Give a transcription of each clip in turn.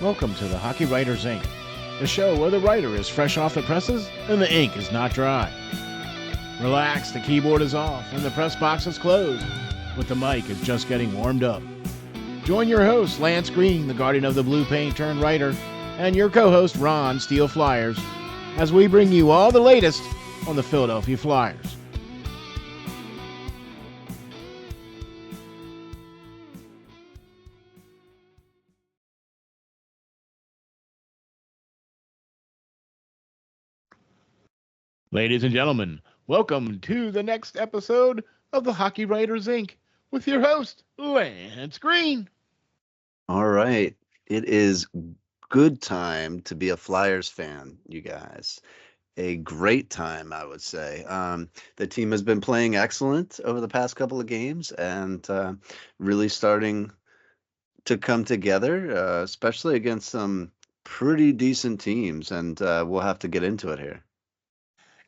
Welcome to the Hockey Writers Ink, the show where the writer is fresh off the presses and the ink is not dry. Relax, the keyboard is off and the press box is closed, but the mic is just getting warmed up. Join your host, Lance Green, the guardian of the blue paint turned writer, and your co-host, Ron, SteelFlyers, as we bring you all the latest on the Philadelphia Flyers. Ladies and gentlemen, welcome to the next episode of the Hockey Writers Ink with your host, Lance Green. All right. It is good time to be a Flyers fan, you guys. A great time, I would say. The team has been playing excellent over the past couple of games and really starting to come together, especially against some pretty decent teams. And we'll have to get into it here.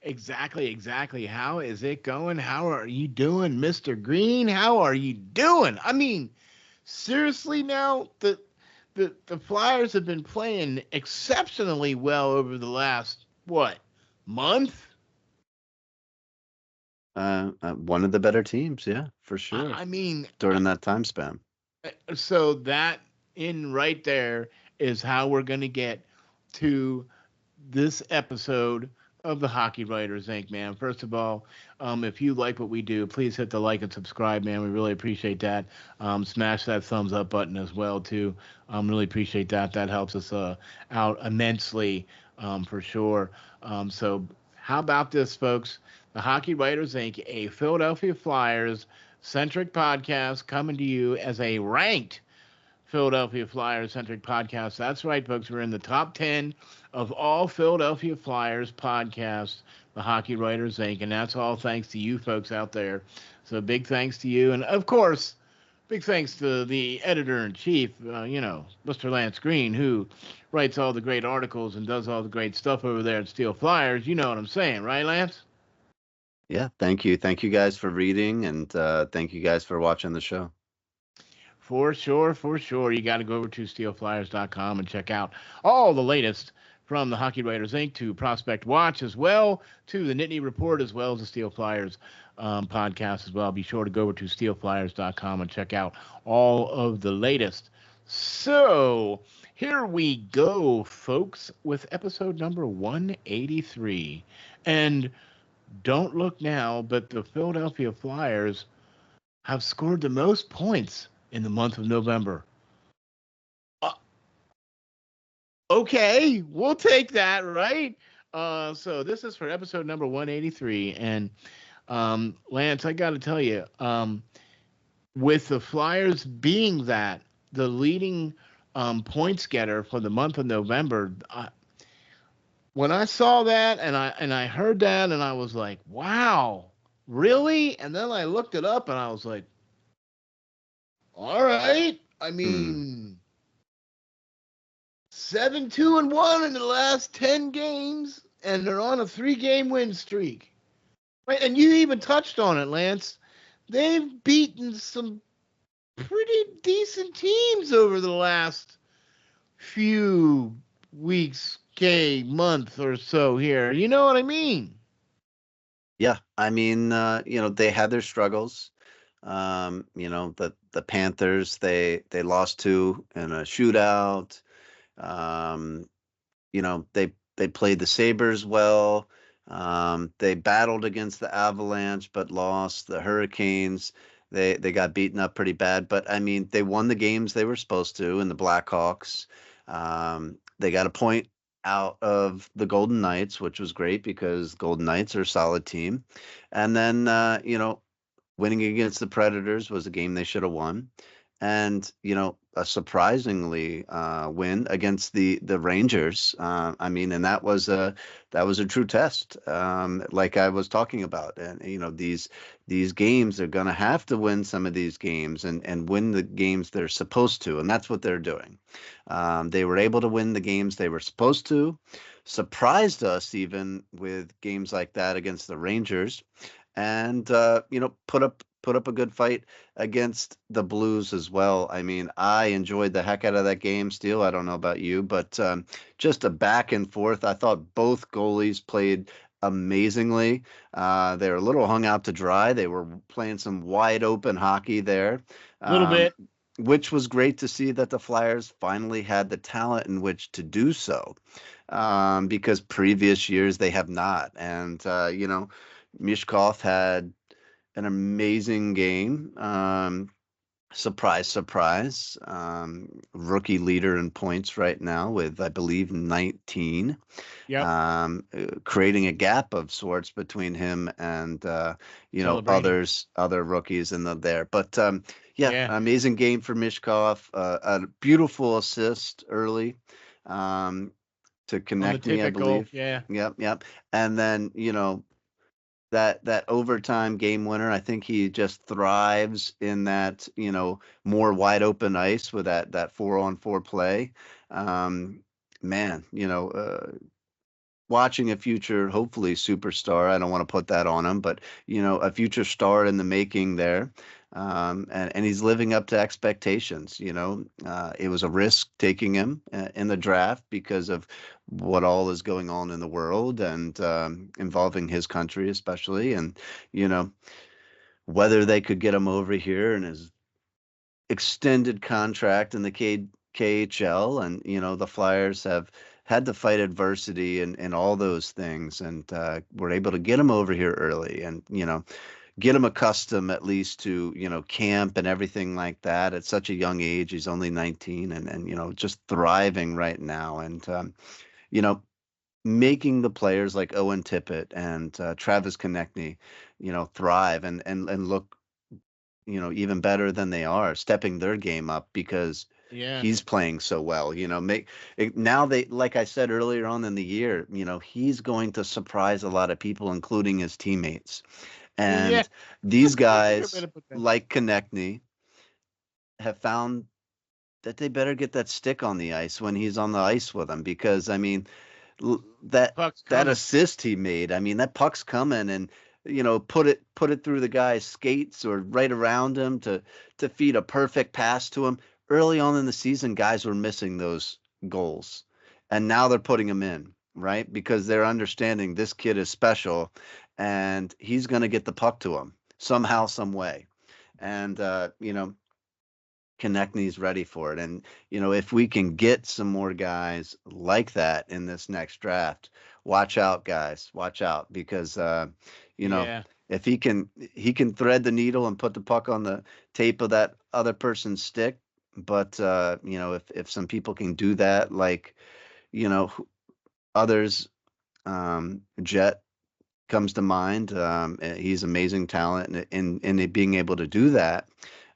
Exactly. How is it going? How are you doing, Mr. Green? How are you doing? I mean, seriously now, the Flyers have been playing exceptionally well over the last, month? One of the better teams, yeah, for sure. I mean, during that time span. So that in right there is how we're going to get to this episode of the Hockey Writers Ink, man. First of all, if you like what we do, please hit the like and subscribe, man. We really appreciate that. Smash that thumbs up button as well, too. Really appreciate that. That helps us out immensely, for sure. So how about this, folks? The Hockey Writers Ink, a Philadelphia Flyers centric podcast coming to you as a ranked Philadelphia Flyers centric podcast. That's right, folks. We're in the top 10 of all Philadelphia Flyers podcasts, the Hockey Writers Inc. And that's all thanks to you folks out there. So big thanks to you. And of course, big thanks to the editor-in-chief, Mr. Lance Green, who writes all the great articles and does all the great stuff over there at SteelFlyers. You know what I'm saying, right, Lance? Yeah, thank you. Thank you guys for reading, and thank you guys for watching the show. For sure. You got to go over to SteelFlyers.com and check out all the latest from the Hockey Writers Inc. to Prospect Watch as well, to the Nittany Report as well as the Steel Flyers podcast as well. Be sure to go over to SteelFlyers.com and check out all of the latest. So here we go, folks, with episode number 183. And don't look now, but the Philadelphia Flyers have scored the most points in the month of November. Okay, we'll take that, right? So this is for episode number 183. And Lance, I got to tell you, with the Flyers being the leading points getter for the month of November, when I saw that and I heard that, and I was like, wow, really? And then I looked it up and I was like, all right. I mean, 7-2-1 in the last 10 games, and they're on a 3-game win streak. Right? And you even touched on it, Lance. They've beaten some pretty decent teams over the last few weeks, month or so here. You know what I mean? Yeah, I mean, they had their struggles. The Panthers, they lost to in a shootout. They played the Sabres well. They battled against the Avalanche but lost. The Hurricanes, they got beaten up pretty bad. But I mean, they won the games they were supposed to. And the Blackhawks, they got a point out of the Golden Knights, which was great because Golden Knights are a solid team. And then winning against the Predators was a game they should have won. And, a surprisingly win against the Rangers. And that was a true test, like I was talking about. And, these games, they're going to have to win some of these games and win the games they're supposed to. And that's what they're doing. They were able to win the games they were supposed to, surprised us even with games like that against the Rangers. And, put up put up a good fight against the Blues as well. I mean, I enjoyed the heck out of that game. Steel, I don't know about you, but just a back and forth. I thought both goalies played amazingly. They were a little hung out to dry. They were playing some wide open hockey there, A little um, bit. which was great to see that the Flyers finally had the talent in which to do so, because previous years they have not. And, Mishkov had an amazing game. Surprise, surprise. Rookie leader in points right now with, I believe, 19. Yep. Creating a gap of sorts between him and Celebrating. other rookies in there. But yeah, Yeah. amazing game for Mishkov. A beautiful assist early to On the connect me, I typical. believe. Yeah. Yep, yep. And then that overtime game winner. I think he just thrives in that more wide open ice with that 4-on-4 play. Um, Man, watching a future, hopefully superstar. I don't want to put that on him, but a future star in the making there. And he's living up to expectations. It was a risk taking him in the draft because of what all is going on in the world and involving his country, especially. And, you know, whether they could get him over here and his extended contract in the KHL, and the Flyers have had to fight adversity and all those things, and were able to get him over here early, and get him accustomed at least to camp and everything like that at such a young age. He's only 19, and just thriving right now, and you know making the players like Owen Tippett and Travis Konechny thrive and look even better than they are, stepping their game up because Yeah. he's playing so well. Now they, like I said earlier on in the year, he's going to surprise a lot of people, including his teammates. Yeah. And these Every bit guys, of potential. like Konechny, have found that they better get that stick on the ice when he's on the ice with them, because I mean, that Puck's that coming. assist he made, I mean, that puck's coming, and put it through the guy's skates or right around him to feed a perfect pass to him. Early on in the season, guys were missing those goals, and now they're putting them in, right? Because they're understanding this kid is special, and he's going to get the puck to him somehow, some way. And Konechny's ready for it. And, if we can get some more guys like that in this next draft, watch out, guys. Watch out, because you know, Yeah. if he can thread the needle and put the puck on the tape of that other person's stick. But if some people can do that, like, others, Jet comes to mind. He's amazing talent, and in it being able to do that,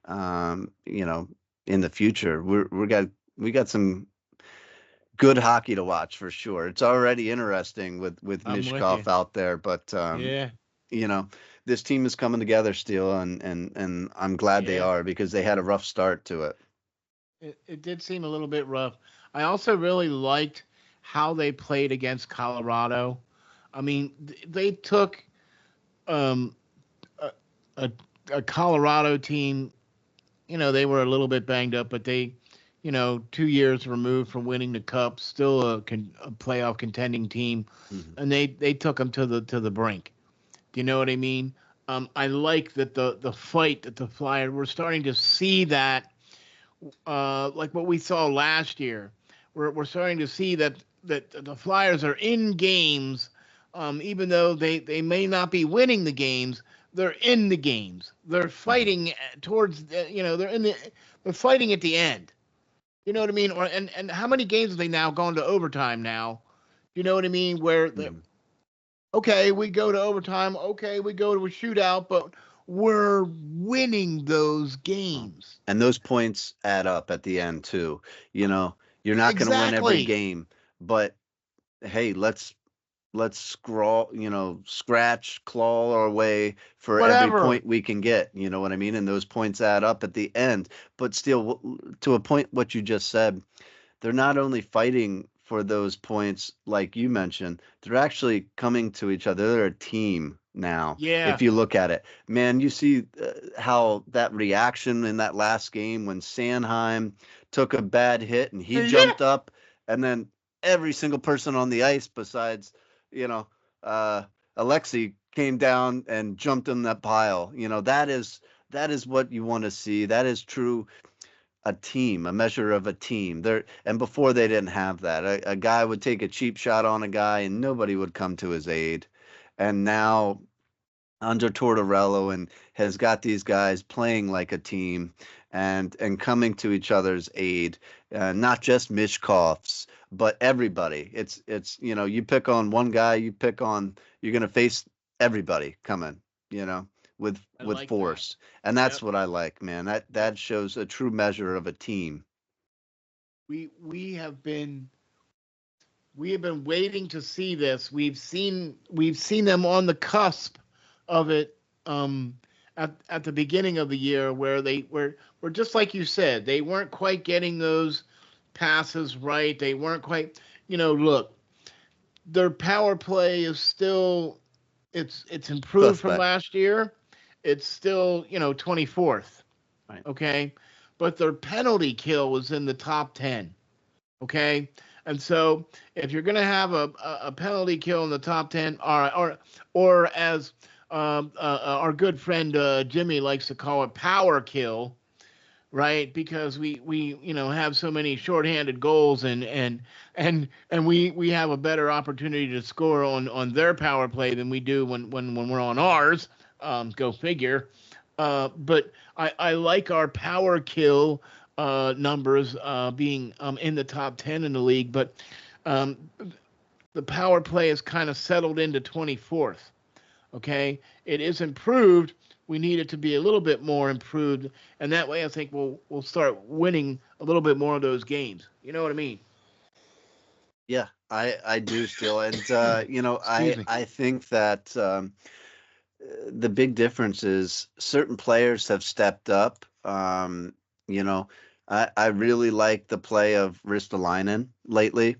um, you know, in the future, we got some good hockey to watch for sure. It's already interesting with I'm with you. Mishkov out there, but Yeah. you know, this team is coming together still, and I'm glad they Yeah. are, because they had a rough start to it. It did seem a little bit rough. I also really liked how they played against Colorado. I mean, they took um, a, a, a Colorado team. They were a little bit banged up, but they, 2 years removed from winning the cup, still a playoff contending team, Mhm. and they took them to the brink. Do you know what I mean? I like that the fight that the Flyers, we're starting to see that, like what we saw last year. We're starting to see that the Flyers are in games, even though they may not be winning the games. They're in the games. They're Mhm. fighting towards they're fighting at the end. You know what I mean? And how many games have they now gone to overtime now? You know what I mean? Where Mhm. okay, we go to overtime. Okay, we go to a shootout, but we're winning those Well, games. and those points add up at the end too. You know, you're not going to win every Exactly. game, but hey, let's scratch, claw our way for every Whatever. point we can get. You know what I mean? And those points add up at the end. But still, to a point, what you just said, they're not only fighting for those points, like you mentioned, they're actually coming to each other. They're a team now. Yeah. If you look at it, man, you see how that reaction in that last game when Sanheim took a bad hit and he Yeah. jumped up, and then every single person on the ice besides, you know, uh, Alexei came down and jumped in that pile. That is what you want to see. That is true a team, a measure of a team. There and before they didn't have that. A guy would take a cheap shot on a guy and nobody would come to his aid. And now under Tortorella and has got these guys playing like a team and coming to each other's aid, not just Mishkovs, but everybody. It's you pick on one guy, you're gonna face everybody coming, with I with like that. force, and that's Yep. what I like, man. That Yep. that shows a true measure of a team. We have been waiting to see this. We've seen them on the cusp of it at the beginning of the year where they were just like you said, they weren't quite getting those passes right. They weren't quite, look, their power play is still it's improved from Suspect. last year. It's still, 24th, Right. okay? But their penalty kill was in the top 10. Okay, and so if you're going to have a penalty kill in the top 10, or as our good friend Jimmy likes to call it, power kill, right? Because we have so many shorthanded goals, and we have a better opportunity to score on their power play than we do when we're on ours. Go figure. But I like our power kill numbers being in the top 10 in the league, but um, the power play has kind of settled into 24th. Okay, it is improved. We need it to be a little bit more improved, and that way I think we'll start winning a little bit more of those games. You know what I mean? Yeah, I do still, and Excuse me. I think that the big difference is certain players have stepped up. You know, I really like the play of Ristolainen lately.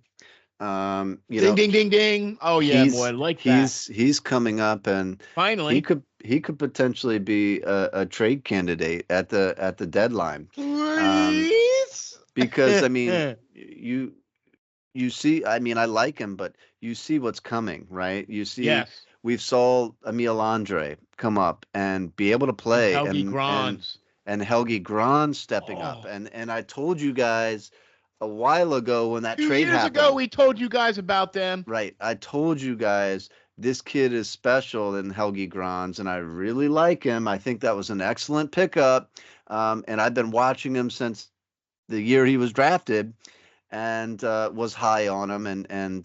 Um, you Ding know, ding ding ding. Oh yeah, boy, I he's like that. he's coming up, and he Finally. could he could potentially be a trade candidate at the deadline. Um, Please. because I mean, you see, I mean, I like him, but you see what's coming, right? You see, Yes. we've saw Emil Andre come up and be able to And play, Helgi and Grans. Helgi Grans stepping up, Oh, and I told you guys a while ago when that 2 trade years ago happened, we told you guys about them. right? I told you guys this kid is special in Helgi Grans, and I really like him. I think that was an excellent pickup, and I've been watching him since the year he was drafted and was high on him and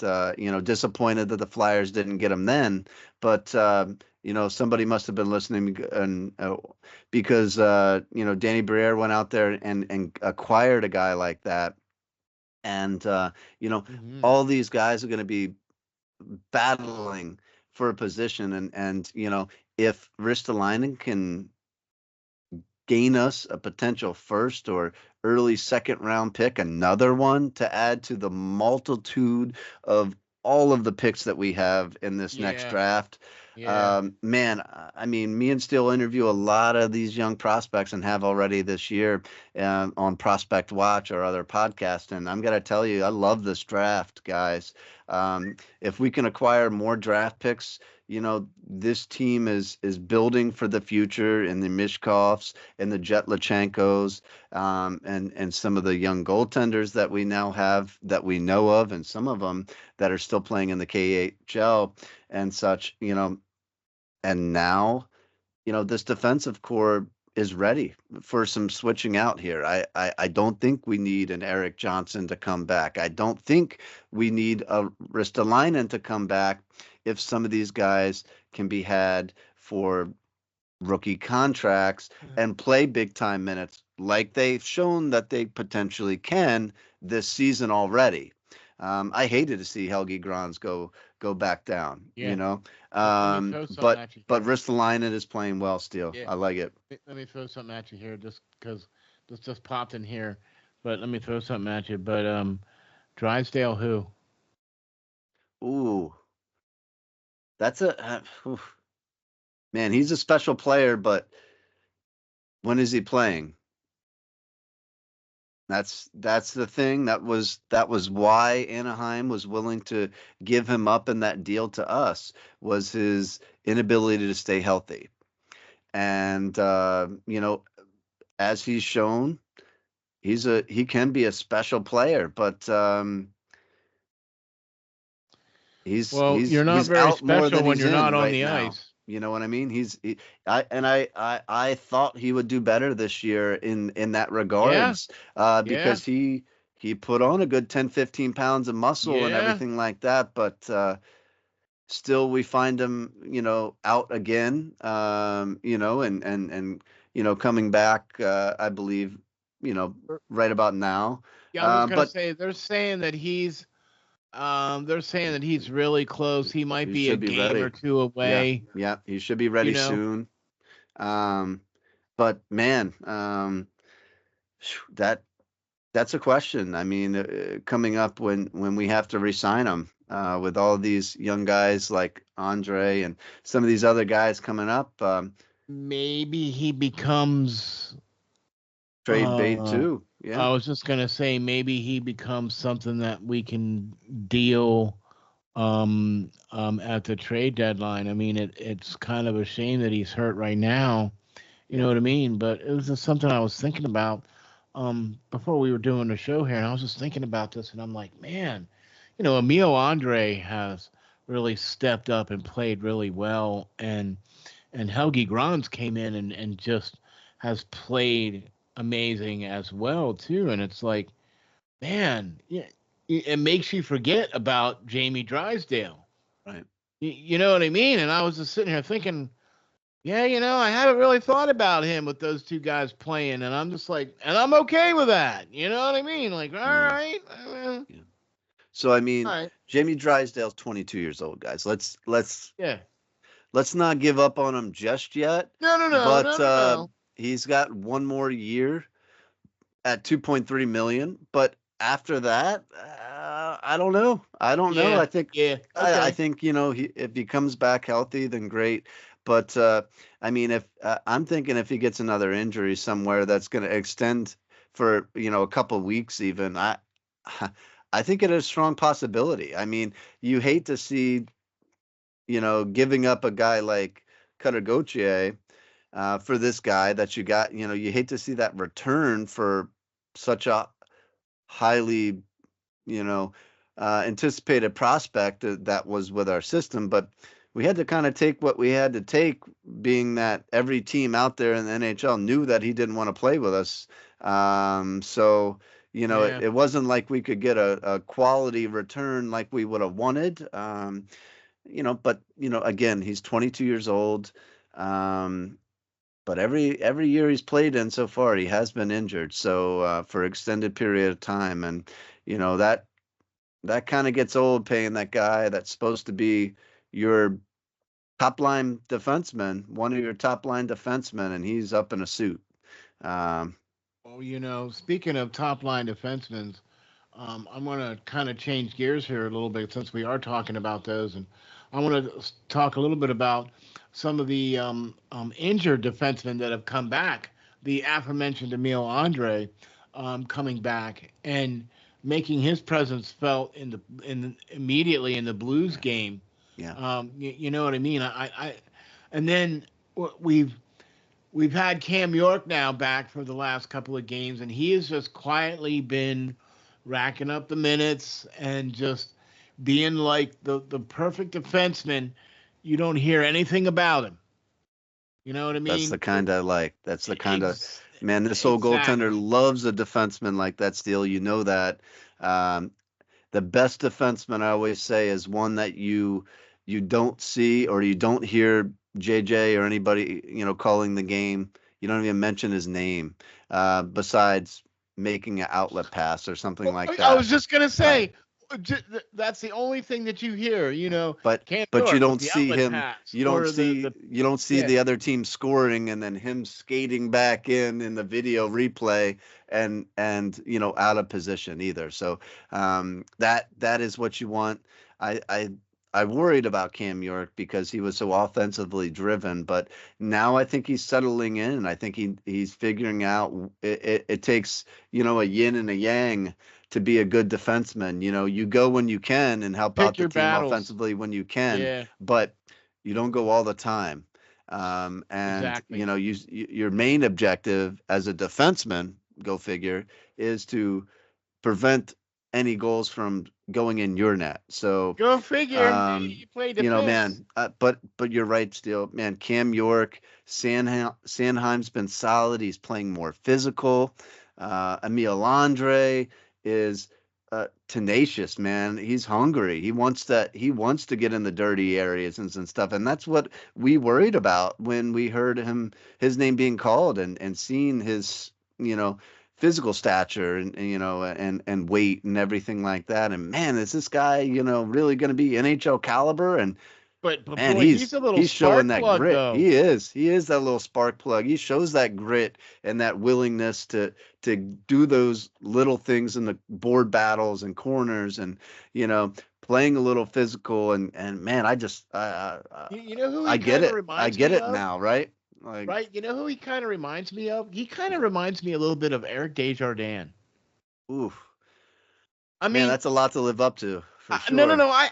disappointed that the Flyers didn't get him then. But somebody must have been listening and because Danny Briere went out there and acquired a guy like that, and you know Hmm. all these guys are going to be battling for a position, and if Ristolainen can gain us a potential first or early second round pick, another one to add to the multitude of all of the picks that we have in this next Yeah, draft. yeah. Man, I mean, me and Steele interview a lot of these young prospects and have already this year on Prospect Watch or other podcasts. And I'm going to tell you, I love this draft, guys. If we can acquire more draft picks, this team is building for the future in the Mishkovs and the Jet Lachenkos, and some of the young goaltenders that we now have that we know of, and some of them that are still playing in the KHL and such. And now this defensive core is ready for some switching out here. I don't think we need an Eric Johnson to come back. I don't think we need a Ristolainen to come back if some of these guys can be had for rookie contracts and play big time minutes like they've shown that they potentially can this season already. I hated to see Helgi Grans go back down, Yeah. Let me throw something but at you but here. Ristolainen is playing well still. Yeah. I like it. Let me throw something at you here just because this just popped in here. But let me throw something at you. But Drysdale who? Ooh, that's a oof. Man, he's a special player, but when is he playing? That's the thing. That was why Anaheim was willing to give him up in that deal to us, was his inability to stay healthy. And as he's shown, he can be a special player, but Well, he's you're not he's very out more special than when he's you're not in on right the now. ice. You know what I mean? I thought he would do better this year in that Yeah, regards, yeah, because he put on a good 10, 15 pounds of muscle and yeah. everything like that, but still we find him, out again, and coming back, I believe, right about now. Yeah, I was just gonna But say they're saying that he's really close. He might he be a should be game or ready. two Yeah, away. yeah, he should be You ready know, soon. Um, but man, that that's a question. I mean, coming up when we have to re-sign him, with all these young guys like Andre and some of these other guys coming up, maybe he becomes. trade bait Uh, too. Yeah, I was just gonna say maybe he becomes something that we can deal at the trade deadline. I mean, it's kind of a shame that he's hurt right now. You yeah, know what I mean? But it was just something I was thinking about before we were doing the show here, and I was just thinking about this, and I'm like, man, Emil Andre has really stepped up and played really well, and Helgi Grans came in and just has played amazing as well too. And it's like, man, yeah, it makes you forget about Jamie Drysdale. right. You know what I mean? And I was just sitting here thinking, yeah, I haven't really thought about him with those two guys playing, and I'm just like, and I'm okay with that. You know what I mean? Like, all Yeah, right, yeah. So I all mean, right, Jamie Drysdale's 22 years old, guys. yeah. Let's not give up on him just yet, No, no, no, but no, no, no. he's got one more year at 2.3 million. But after that, I don't know. I don't know. Yeah, I think yeah, I okay. think if he comes back healthy, then great. But I mean, if I'm thinking if he gets another injury somewhere that's going to extend for a couple weeks, even I think it is a strong possibility. I mean, you hate to see giving up a guy like Cutter Gauthier, for this guy that you got. You hate to see that return for such a highly, you know, anticipated prospect that was with our system. But we had to kind of take what we had to take, being that every team out there in the NHL knew that he didn't want to play with us. So, Yeah. it wasn't like we could get a quality return like we would have wanted. But again, he's 22 years old. Um, but every year he's played in so far, he has been injured. So for extended period of time, and that kind of gets old, paying that guy that's supposed to be your top line defenseman, one of your top line defensemen, and he's up in a suit. Um, Well, speaking of top line defensemen, I'm going to kind of change gears here a little bit since we are talking about those, and I want to talk a little bit about some of the injured defensemen that have come back. The aforementioned Emil Andre coming back and making his presence felt immediately in the Blues yeah, game. yeah, You know what I mean? And then we've had Cam York now back for the last couple of games, and he has just quietly been racking up the minutes and just being like the perfect defenseman. You don't hear anything about him. You know what I that's the mean? kind I like. That's the kind of Ex- man. This old goaltender exactly. loves a defenseman like that. Steele, you know that. Um, the best defenseman, I always say, is one that you don't see or you don't hear JJ or anybody calling the game. You don't even mention his name, besides making an outlet pass or something Well, like I that. was just gonna Uh, say that's the only thing that you hear. but Cam but you York with don't the see outlet him. pass You don't or see the you don't see yeah. the other team scoring and then him skating back in the video replay, and out of position either. So that is what you want. I I worried about Cam York because he was so offensively driven, but now I think he's settling in. I think he's figuring out it takes, a yin and a yang to be a good defenseman. You go when you can and help Pick out the your team battles. offensively when you can, Yeah, but you don't go all the time. And exactly. your main objective as a defenseman, go figure, is to prevent any goals from going in your net. So, Go figure. You play defense. man, but you're right, Steele. Man, Cam York, Sanheim's been solid. He's playing more physical. Emil Andre is tenacious, man. He's hungry. He wants to get in the dirty areas and stuff. And that's what we worried about when we heard his name being called and seeing his, you know, physical stature and weight and everything like that. And man, is this guy, really going to be NHL caliber? And But man, boy, he's he's a little he's showing spark that plug grit. though. He is that little spark plug. He shows that grit and that willingness to do those little things in the board battles and corners and playing a little physical and man, You know who I he get kind of it. I reminds get me it of? now, right? Like, Right? You know who he kind of reminds me of? He kind of reminds me a little bit of Eric Desjardins. oof, I man, mean, that's a lot to live up to for no, no, sure. no.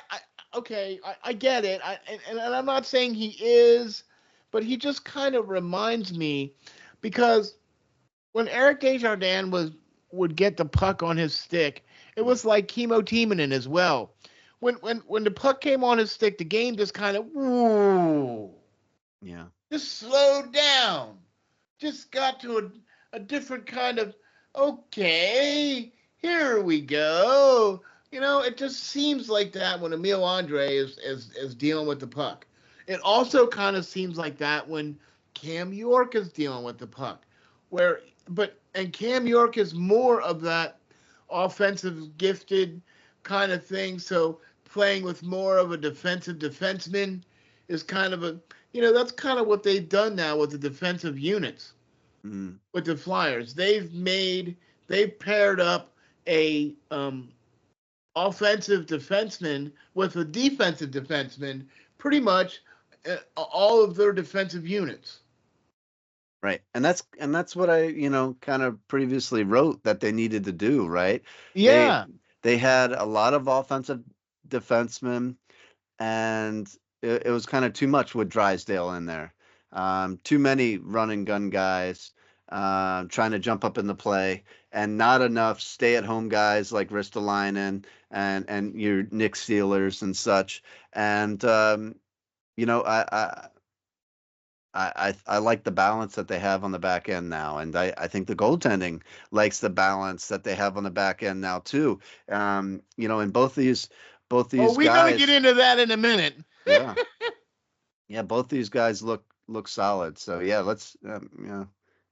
Okay, I get it. And I'm not saying he is, but he just kind of reminds me because when Eric Desjardins would get the puck on his stick, it was like Chemo Timonen as well. When the puck came on his stick, the game just kind of woo, Yeah. just slowed down, just got to a different kind of okay, here we go. It just seems like that when Emil Andre is dealing with the puck. It also kind of seems like that when Cam York is dealing with the puck. And Cam York is more of that offensive gifted kind of thing. So playing with more of a defensive defenseman is kind of that's kind of what they've done now with the defensive units Mm. with the Flyers. They've paired up a offensive defenseman with a defensive defenseman, pretty much all of their defensive units. Right. And that's what I, kind of previously wrote that they needed to do, right? They Yeah. they had a lot of offensive defensemen and it was kind of too much with Drysdale in there. Too many run and gun guys trying to jump up in the play, and not enough stay-at-home guys like Ristolainen and your Nick Steelers and such. And you know, I like the balance that they have on the back end now, and I think the goaltending likes the balance that they have on the back end now too. And both Oh, these we're gonna get guys, into that in a minute. yeah, yeah, both these guys look solid. So yeah, let's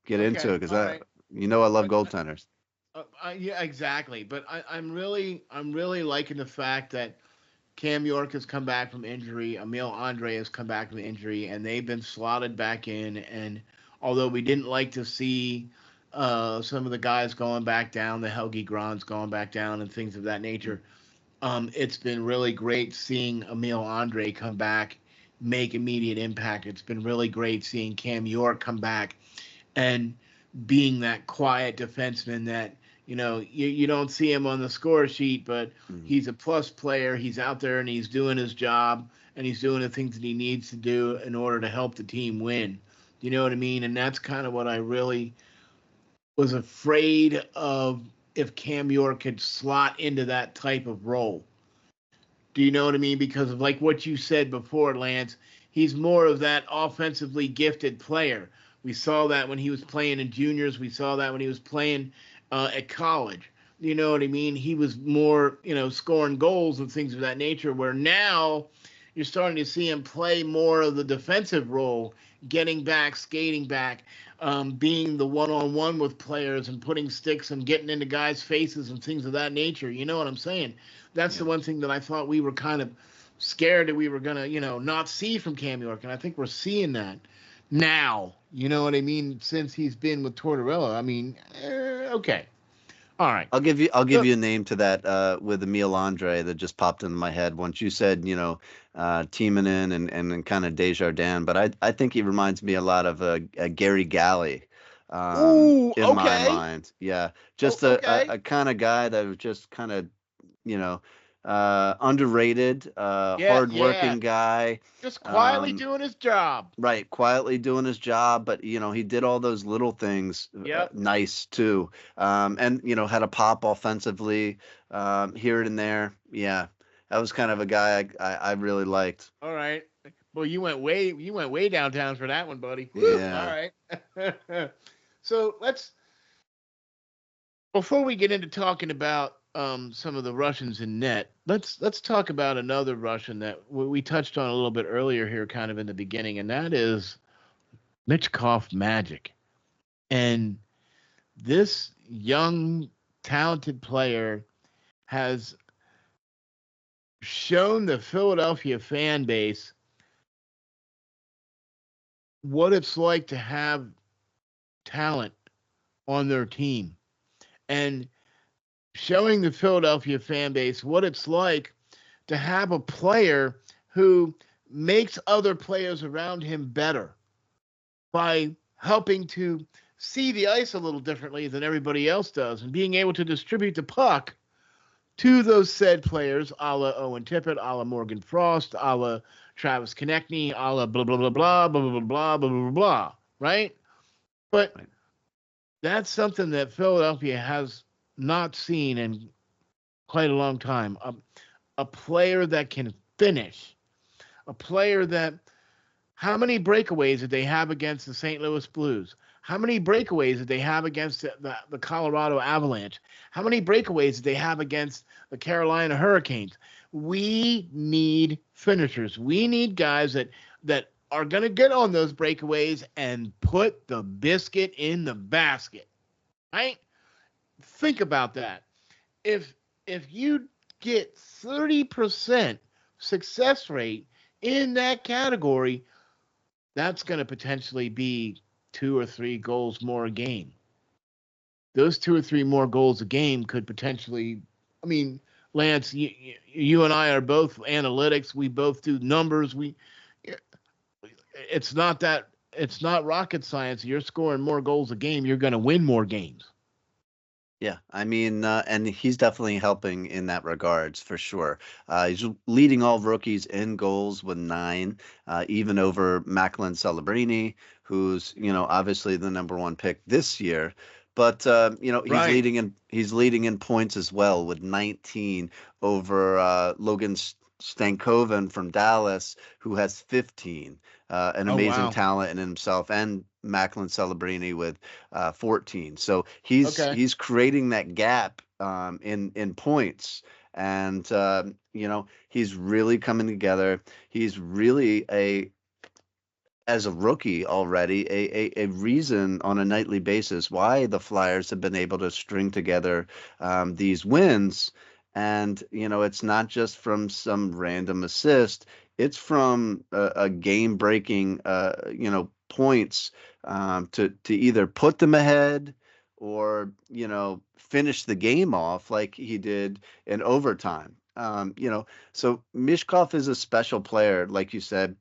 get into Okay. it because All right. I love But goaltenders. yeah, exactly. But I'm really liking the fact that Cam York has come back from injury. Emil Andre has come back from injury, and they've been slotted back in. And although we didn't like to see some of the guys going back down, the Helgi Grans going back down, and things of that nature, it's been really great seeing Emil Andre come back, make immediate impact. It's been really great seeing Cam York come back and being that quiet defenseman that you don't see him on the score sheet, but Mhm. he's a plus player. He's out there and he's doing his job and he's doing the things that he needs to do in order to help the team win. You know what I mean? And that's kind of what I really was afraid of if Cam York could slot into that type of role. Do you know what I mean? Because of like what you said before, Lance, he's more of that offensively gifted player. We saw that when he was playing in juniors. We saw that when he was playing at college. You know what I mean? He was more, scoring goals and things of that nature. Where now you're starting to see him play more of the defensive role, getting back, skating back, being the one-on-one with players and putting sticks and getting into guys' faces and things of that nature. You know what I'm saying? That's the Yeah. one thing that I thought we were kind of scared that we were gonna, not see from Cam York, and I think we're seeing that now. You know what I mean? Since he's been with Tortorella, I mean, okay. All right. I'll give So, you a name to that with Emile Andre that just popped into my head once you said, Timonen and kind of Desjardins, but I think he reminds me a lot of Gary Galley ooh, in my okay. mind. Yeah, Oh, just okay. a kind of guy that was just kind of, you know, underrated, Yeah, yeah. hardworking guy. Just quietly Um, doing his job. Right, quietly doing his job, but he did all those little things Yep. nice too, and had a pop offensively here and there. Yeah, that was kind of a guy I really liked. All right. Well, you went way downtown for that one, buddy. Woo. All Yeah, right. So let's before we get into talking about some of the Russians in net, let's talk about another Russian that we touched on a little bit earlier here, kind of in the beginning, and that is Michkov Magic. And this young, talented player has shown the Philadelphia fan base what it's like to have talent on their team and showing the Philadelphia fan base what it's like to have a player who makes other players around him better by helping to see the ice a little differently than everybody else does and being able to distribute the puck to those said players, a la Owen Tippett, a la Morgan Frost, a la Travis Konechny, a la blah, blah, blah, blah, blah, blah, blah, blah, blah, blah, right? But right. that's something that Philadelphia has not seen in quite a long time. A player that can finish, a player that how many breakaways did they have against the St. Louis Blues? How many breakaways did they have against the Colorado Avalanche? How many breakaways did they have against the Carolina Hurricanes? We need finishers. We need guys that are going to get on those breakaways and put the biscuit in the basket. Right? Think about that. If if you get 30% success rate in that category, that's going to potentially be 2 or 3 goals more a game. Those 2 or 3 more goals a game could potentially, I mean, Lance, you and I are both analytics. We both do numbers. It's not that, it's not rocket science. You're scoring more goals a game. You're going to win more games. Yeah, I mean, and he's definitely helping in that regards for sure. He's leading all rookies in goals with 9, even over Macklin Celebrini, who's obviously the #1 pick this year. But Right. he's leading in points as well with 19 over Logan Stankoven from Dallas, who has 15. An Oh, amazing wow. talent in himself, and Macklin Celebrini with 14. So Okay. he's creating that gap in points, and he's really coming together. He's really a as a rookie already a reason on a nightly basis why the Flyers have been able to string together these wins. And it's not just from some random assist; it's from a game breaking points to either put them ahead or finish the game off like he did in overtime. So Mishkov is a special player, like you said,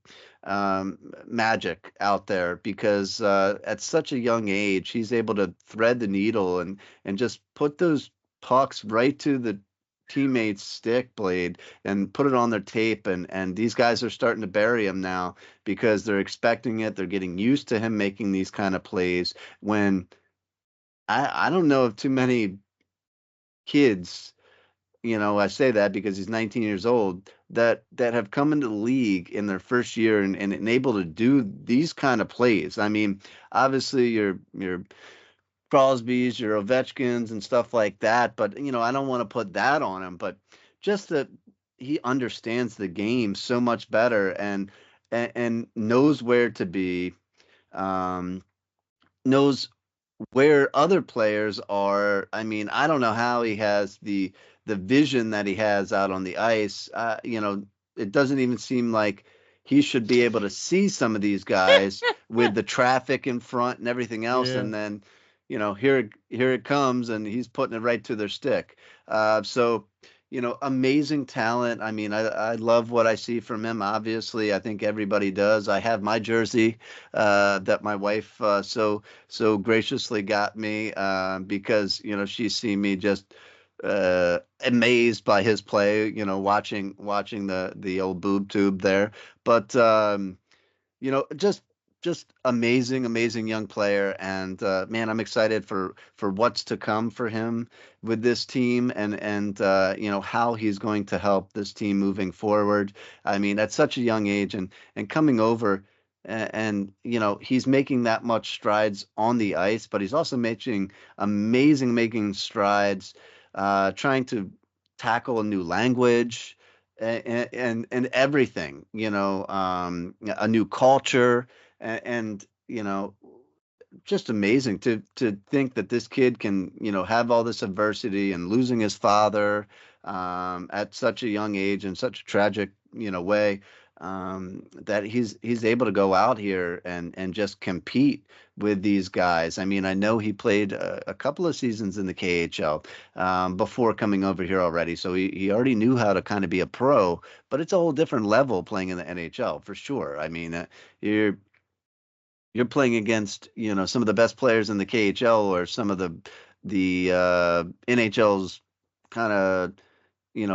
magic out there because at such a young age, he's able to thread the needle and just put those pucks right to the teammate's stick blade and put it on their tape. And these guys are starting to bury him now because they're expecting it. They're getting used to him making these kind of plays when I don't know of too many kids, I say that because he's 19 years old that have come into the league in their first year and able to do these kind of plays. I mean, obviously your Crosbys, your Ovechkins and stuff like that, but I don't want to put that on him, but just that he understands the game so much better and knows where to be, um, knows where other players are. I mean, I don't know how he has the vision that he has out on the ice. It doesn't even seem like he should be able to see some of these guys with the traffic in front and everything else, Yeah. and then here it comes, and he's putting it right to their stick. So, amazing talent. I mean, I love what I see from him. Obviously, I think everybody does. I have my jersey that my wife so graciously got me because she's seen me just amazed by his play. Watching the old boob tube there, but just amazing young player, and man, I'm excited for what's to come for him with this team, and how he's going to help this team moving forward. I mean, at such a young age, and coming over. And he's making that much strides on the ice, but he's also making strides, trying to tackle a new language, and everything, a new culture, and just amazing to think that this kid can have all this adversity and losing his father at such a young age in such a tragic way, that he's able to go out here and just compete with these guys. I mean, I know he played a couple of seasons in the KHL before coming over here already, so he already knew how to kind of be a pro, but it's a whole different level playing in the NHL for sure. I mean, you're playing against some of the best players in the KHL, or some of the NHL's kind of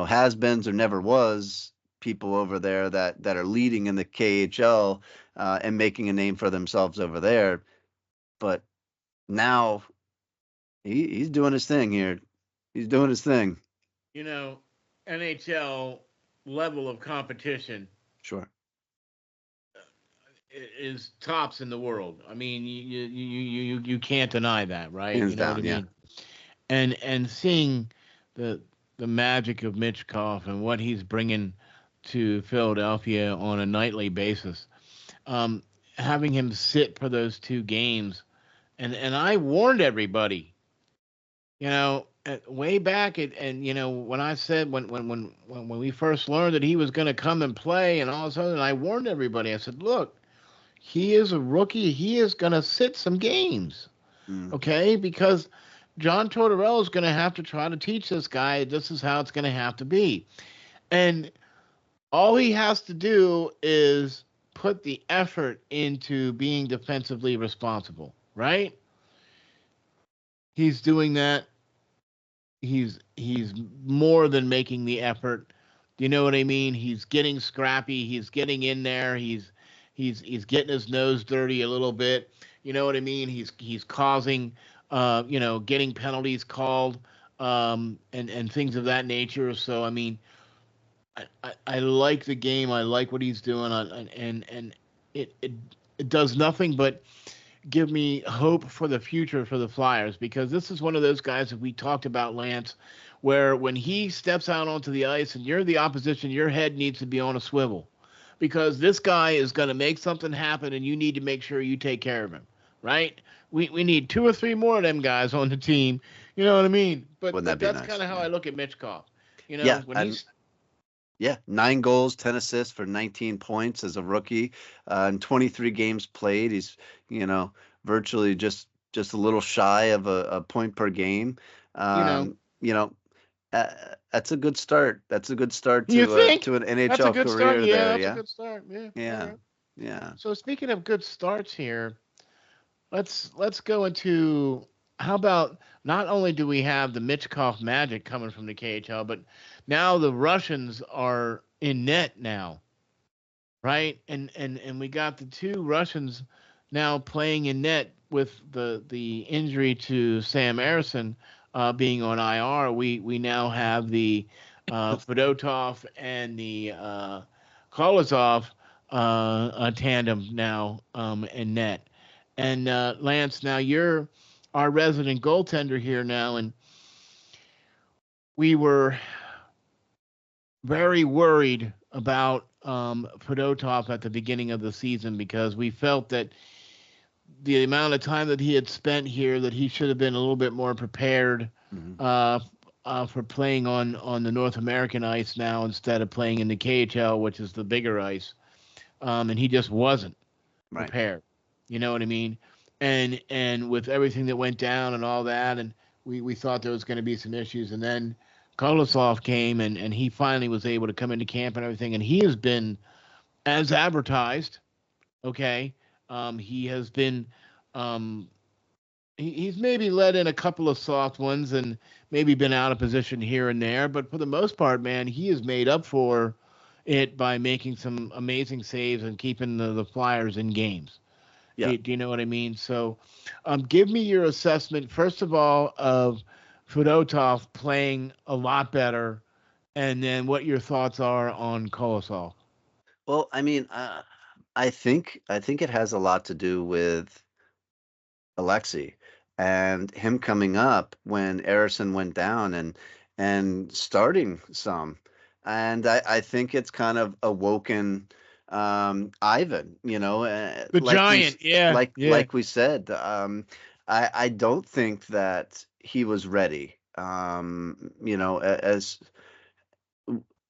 has-beens or never was people over there that are leading in the KHL and making a name for themselves over there. But now he's doing his thing here. He's doing his thing. NHL level of competition Sure. is tops in the world. I mean, you can't deny that, right? Hands You know what down, I yeah. mean? And seeing the magic of Michkov and what he's bringing to Philadelphia on a nightly basis, um, having him sit for those two games, and I warned everybody, way back, and when I said when we first learned that he was going to come and play, and all of a sudden I warned everybody. I said, look, he is a rookie. He is going to sit some games, Mm. okay? Because John Tortorella is going to have to try to teach this guy this is how it's going to have to be. And all he has to do is put the effort into being defensively responsible, right? He's doing that. He's more than making the effort. Do you know what I mean? He's getting scrappy. He's getting in there. He's getting his nose dirty a little bit. You know what I mean? He's causing, getting penalties called, and things of that nature. So I mean, I like the game. I like what he's doing. And it does nothing but give me hope for the future for the Flyers, because this is one of those guys that we talked about, Lance, where when he steps out onto the ice and you're the opposition, your head needs to be on a swivel, because this guy is going to make something happen and you need to make sure you take care of him, right? We need two or three more of them guys on the team. You know what I mean? Wouldn't that But be that's nice? kind of how Yeah. I look at Michkov. Yeah, When and he's yeah, 9 goals, 10 assists for 19 points as a rookie, in 23 games played. He's, you know, virtually just a little shy of a point per game. you know, You know, that's a good start. That's a good start you think to an that's a NHL good start? career Yeah, there. that's a Yeah, good start. Yeah, all yeah, right. yeah. So speaking of good starts here, let's go into, how about, not only do we have the Michkov Magic coming from the KHL, but now the Russians are in net now, right? And we got the two Russians now playing in net with the injury to Sam Erison being on IR. We now have the Fedotov and the Kolozov tandem now in net. And Lance, now you're our resident goaltender here now, and we were very worried about Fedotov at the beginning of the season, because we felt that the amount of time that he had spent here, that he should have been a little bit more prepared Hmm. uh, for playing on the North American ice now, instead of playing in the KHL, which is the bigger ice. And he just wasn't Right. prepared. You know what I mean? and with everything that went down and all that, and we thought there was going to be some issues, and then Kolosov came and he finally was able to come into camp and everything, and he has been as advertised. Okay, he has been. Um, he's maybe let in a couple of soft ones and maybe been out of position here and there, but for the most part, man, he has made up for it by making some amazing saves and keeping the Flyers in games. Yeah. Do you know what I mean? So, give me your assessment, first of all, of Fedotov playing a lot better, and then what your thoughts are on Kolosov. Well, I mean, I think it has a lot to do with Alexei and him coming up when Harrison went down and starting some. And I think it's kind of awoken Ivan, The Giant, yeah, yeah. like we said. I don't think that he was ready.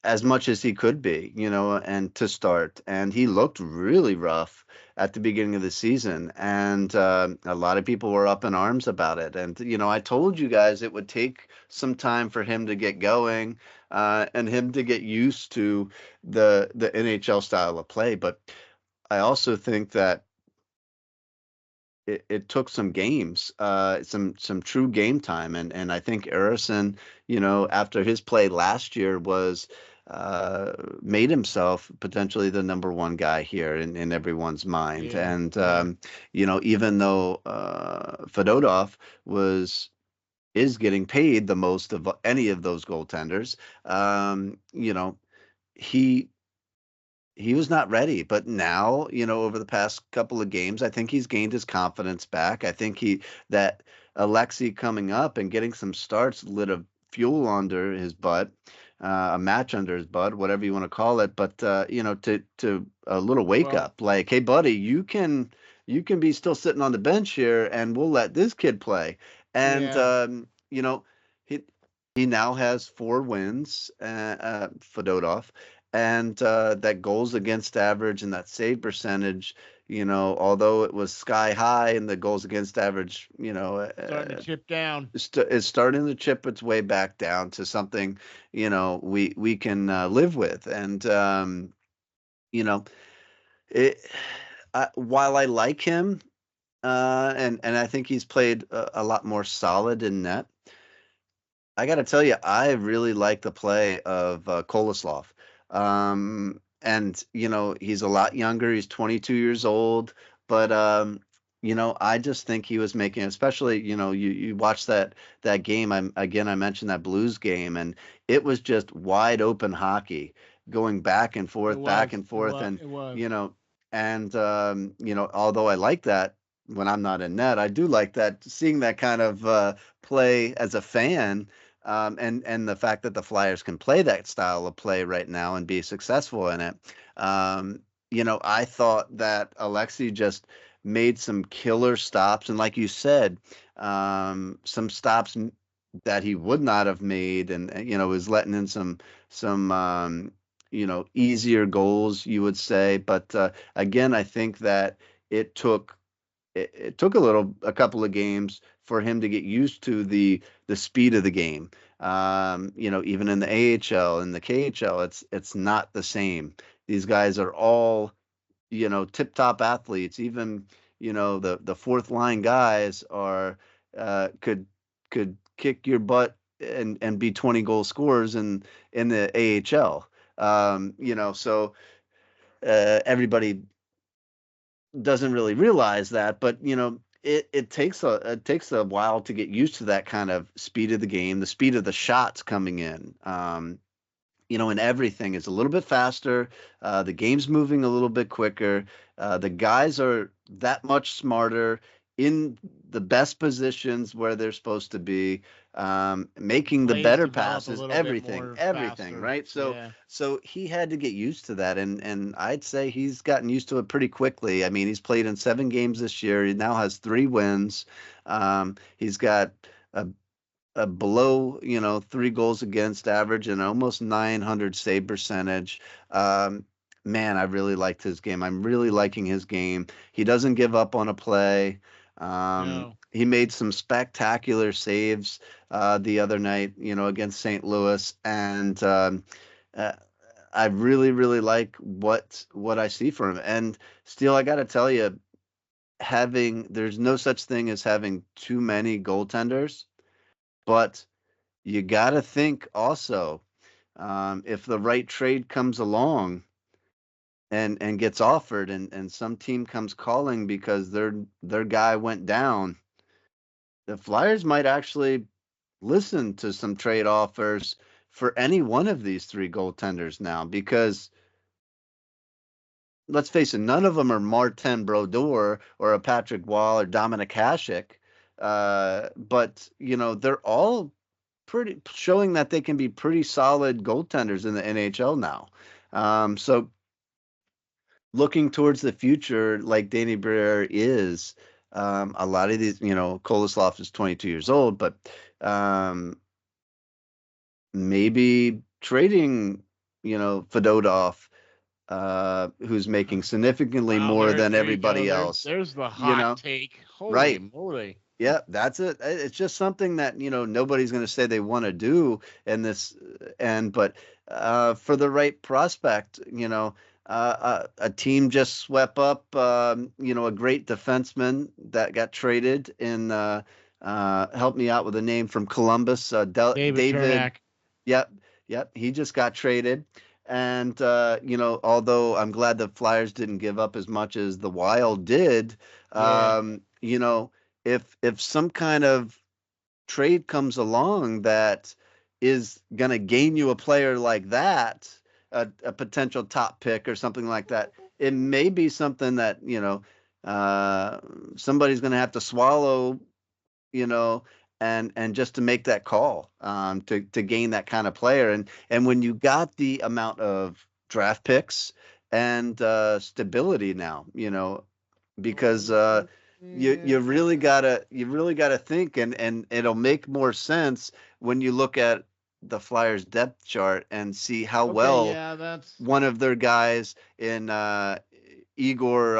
As much as he could be, and to start. And he looked really rough at the beginning of the season. And a lot of people were up in arms about it. And, I told you guys it would take some time for him to get going and him to get used to the NHL style of play. But I also think that it took some games, some true game time, and I think Erison, after his play last year was made himself potentially the number one guy here in everyone's mind, Yeah, and yeah. even though Fedotov is getting paid the most of any of those goaltenders, he he was not ready, but now, over the past couple of games, I think he's gained his confidence back. I think that Alexei coming up and getting some starts lit a fuel under his butt, a match under his butt, whatever you want to call it. But to a little wake Well, up, like, hey, buddy, you can be still sitting on the bench here, and we'll let this kid play. And yeah. he he now has 4 wins, Fedotov, and that goals against average and that save percentage, although it was sky high and the goals against average, Starting to chip down. is starting to chip its way back down to something, we can live with. And you know, it, while I like him, and I think he's played a lot more solid in net. I got to tell you, I really like the play of Koloslov. And, he's a lot younger. He's 22 years old. But, I just think he was making, especially, you watch that game. I mentioned that Blues game, and it was just wide open hockey going It back was. and It forth. was. It was. Although I like that when I'm not in net, I do like that, seeing that kind of play as a fan, and the fact that the Flyers can play that style of play right now and be successful in it. I thought that Alexei just made some killer stops, and like you said, some stops that he would not have made, and was letting in some easier goals, you would say. But again, I think that it took it took a couple of games for him to get used to the speed of the game. Even in the AHL and the KHL, it's not the same. These guys are all, tip top athletes. Even, the fourth line guys are could kick your butt and be 20 goal scorers in the AHL. So everybody doesn't really realize that, but it takes a while to get used to that kind of speed of the game, the speed of the shots coming in. And everything is a little bit faster. The game's moving a little bit quicker. The guys are that much smarter in the best positions where they're supposed to be, making the Plays better develop a passes, little bit everything, more everything, faster. right? So, Yeah. so he had to get used to that, and I'd say he's gotten used to it pretty quickly. I mean, he's played in 7 games this year. He now has 3 wins. He's got a below, 3 goals against average and almost 900 save percentage. Man, I really liked his game. I'm really liking his game. He doesn't give up on a play. No. He made some spectacular saves the other night, against St. Louis, and uh, I really, really like what I see from him. And still, I got to tell you, there's no such thing as having too many goaltenders, but you got to think also, if the right trade comes along and gets offered, and some team comes calling because their guy went down, the Flyers might actually listen to some trade offers for any one of these three goaltenders now, because let's face it, none of them are Martin Brodeur or a Patrick Wall or Dominik Hasek. But they're all pretty showing that they can be pretty solid goaltenders in the NHL now. So looking towards the future, like Danny Briere is, a lot of these, Koloslov is 22 years old, but um, maybe trading, Fedotov, who's making significantly Wow, more than there you go. everybody There's else. there's the You hot know, take. Holy right? moly. Yeah, that's it. It's just something that nobody's going to say they want to do in this end, but for the right prospect, a team just swept up, a great defenseman that got traded in. Help me out with a name from Columbus, David David. Cernak. Yep, yep. He just got traded. And although I'm glad the Flyers didn't give up as much as the Wild did, Yeah. if some kind of trade comes along that is going to gain you a player like that, a potential top pick or something like that, it may be something that somebody's going to have to swallow, you know, and just to make that call, to gain that kind of player. And when you got the amount of draft picks and stability now, because you really gotta think, and it'll make more sense when you look at the Flyers depth chart and see how Okay, well yeah, that's one of their guys in Igor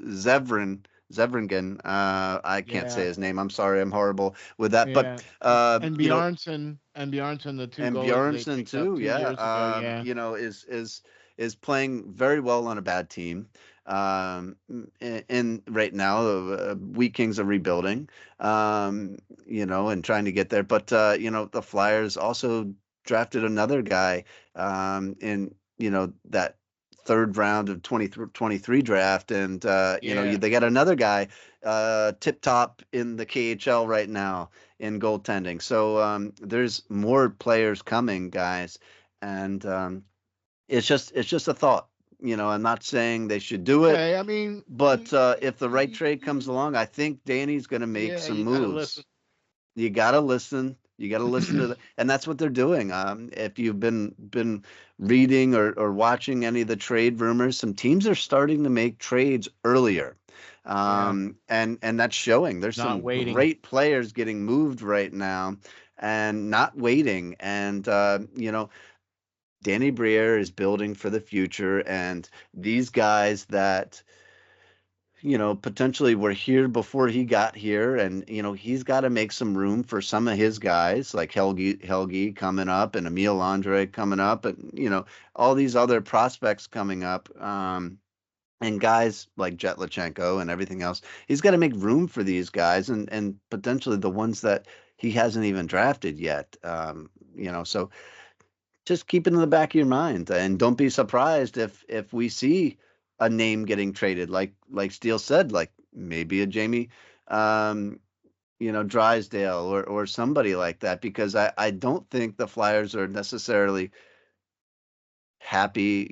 Zevrin Zevringen. I can't say yeah, his name. I'm sorry. I'm horrible with that. But yeah. And you know, Bjornsson, the two and goalies they Bjornsson picked up too. 2 years ago. Yeah. Yeah. Is playing very well on a bad team. And right now, Wheat Kings are rebuilding. And trying to get there. But the Flyers also drafted another guy in that third round of 2023 draft, and Yeah. they got another guy tip top in the KHL right now in goaltending. So there's more players coming, guys, and it's just a thought. I'm not saying they should do it, Okay. I mean, but if the right trade comes along, I think Danny's going to make yeah, some you gotta listen. moves. You got to listen. You got to listen to and that's what they're doing. If you've been reading or watching any of the trade rumors, some teams are starting to make trades earlier. Yeah. And that's showing. There's Not some waiting. great players getting moved right now and not waiting. And Danny Briere is building for the future, and these guys that potentially were here before he got here, and he's got to make some room for some of his guys like Helgi coming up, and Emil Andre coming up, and all these other prospects coming up, and guys like Jet Lachenko and everything else. He's got to make room for these guys, and potentially the ones that he hasn't even drafted yet. So just keep it in the back of your mind, and don't be surprised if we see a name getting traded, like Steele said, like maybe a Jamie um Drysdale or somebody like that, because I don't think the Flyers are necessarily happy,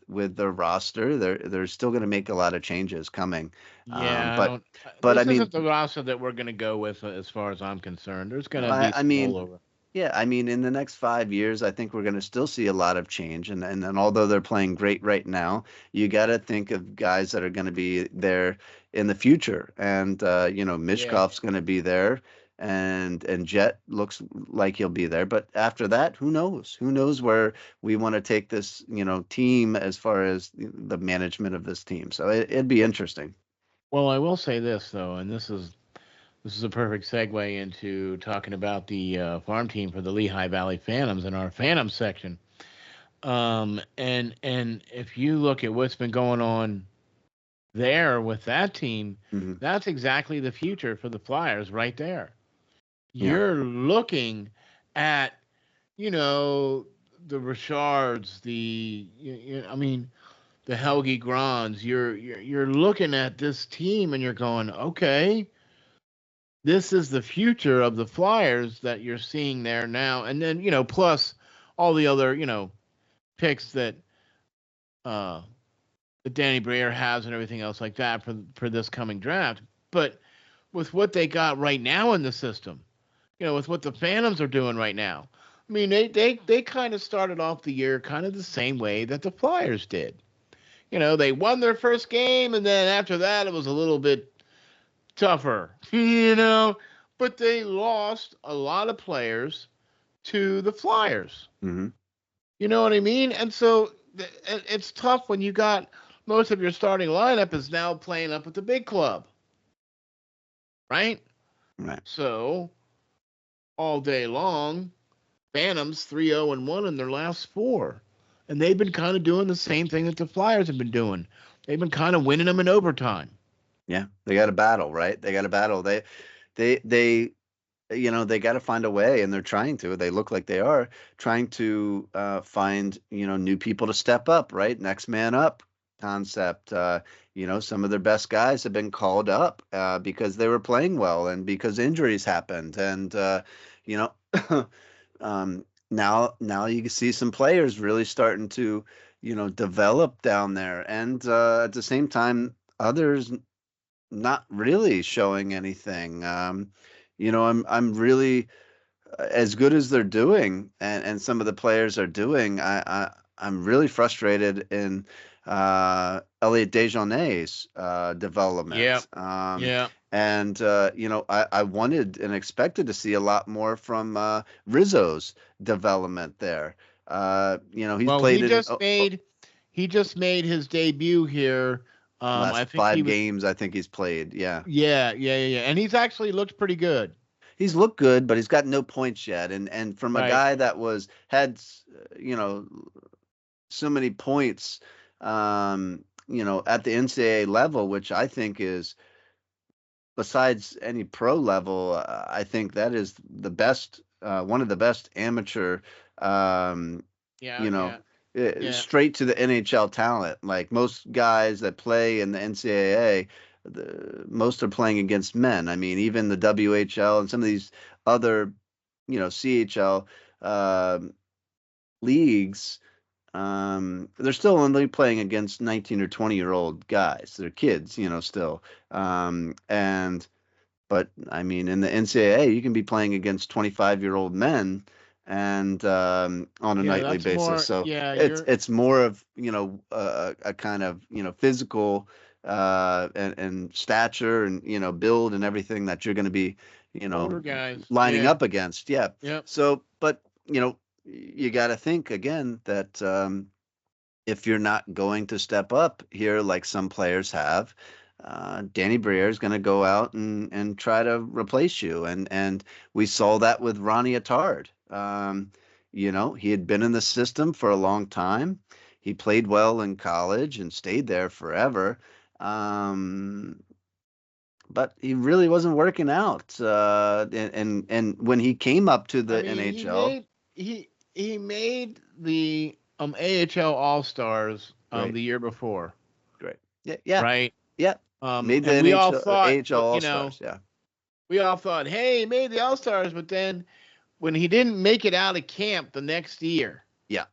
with their roster. They're still going to make a lot of changes coming. Yeah, I But don't. but I This mean, isn't the roster that we're gonna go with, as far as I'm concerned. There's no, gonna be I some mean, rollover. yeah, I mean, in the next 5 years, I think we're going to still see a lot of change. And although they're playing great right now, you got to think of guys that are going to be there in the future. And Yeah. Mishkov's going to be there, and Jet looks like he'll be there. But after that, who knows? Who knows where we want to take this, team as far as the management of this team. So it'd be interesting. Well, I will say this though, and this is a perfect segue into talking about the farm team for the Lehigh Valley Phantoms in our Phantom section. And if you look at what's been going on there with that team, Hmm. that's exactly the future for the Flyers right there. Yeah. You're looking at, you know, the Richards, I mean, the Helgi Grans. You're looking at this team and you're going, okay, this is the future of the Flyers that you're seeing there now. And then, plus all the other, picks uh, that Danny Breer has and everything else like that for this coming draft. But with what they got right now in the system, with what the Phantoms are doing right now, I mean, they kind of started off the year kind of the same way that the Flyers did. They won their first game, and then after that, it was a little bit tougher, but they lost a lot of players to the Flyers. Hmm. You know what I mean? And so it's tough when you got most of your starting lineup is now playing up at the big club, right? Right. So all day long, Phantoms 3-0-1 in their last four. And they've been kind of doing the same thing that the Flyers have been doing. They've been kind of winning them in overtime. Yeah. They got to battle, right? They got to battle. They they got to find a way, and they're trying to. They look like they are trying to find, new people to step up, right? Next man up concept. Some of their best guys have been called up because they were playing well and because injuries happened. And, you know, now you can see some players really starting to, develop down there. And at the same time, others not really showing anything. I'm really as good as they're doing, and some of the players are doing. I'm really frustrated in Elliot Dejournet's Yeah, development. yeah. And I wanted and expected to see a lot more from Rizzo's development there. He's Well, played in he just made his debut here. I last think he five was. games. I think he's played. Yeah. Yeah, and he's actually looked pretty good. He's looked good, but he's got no points yet. And from a Right. guy that had you know so many points, at the NCAA level, which I think is besides any pro level, I think that is the best, one of the best amateur, um, Yeah, you know. yeah, yeah. Straight to the NHL talent. Like most guys that play in the NCAA, most are playing against men. I mean, even the WHL and some of these other, CHL leagues, they're still only playing against 19 or 20-year-old guys. They're kids, still. And but I mean, in the NCAA, you can be playing against 25-year-old men and on a Yeah, nightly that's basis. more. So Yeah, it's more of a kind of physical and stature and build and everything that you're going to be you know older guys. lining Yeah, up against. Yeah. yep. So, but you got to think again that if you're not going to step up here like some players have, Danny Briere is going to go out and try to replace you. And we saw that with Ronnie Attard. He had been in the system for a long time. He played well in college and stayed there forever. Um, but he really wasn't working out. And when he came up to I the mean, NHL, he made the AHL All Stars great, the year before, great, yeah, yeah, right? yeah, made the And we all NHL, thought, AHL All Stars. Yeah, we all thought, hey, he made the All Stars, but then when he didn't make it out of camp the next year, yeah,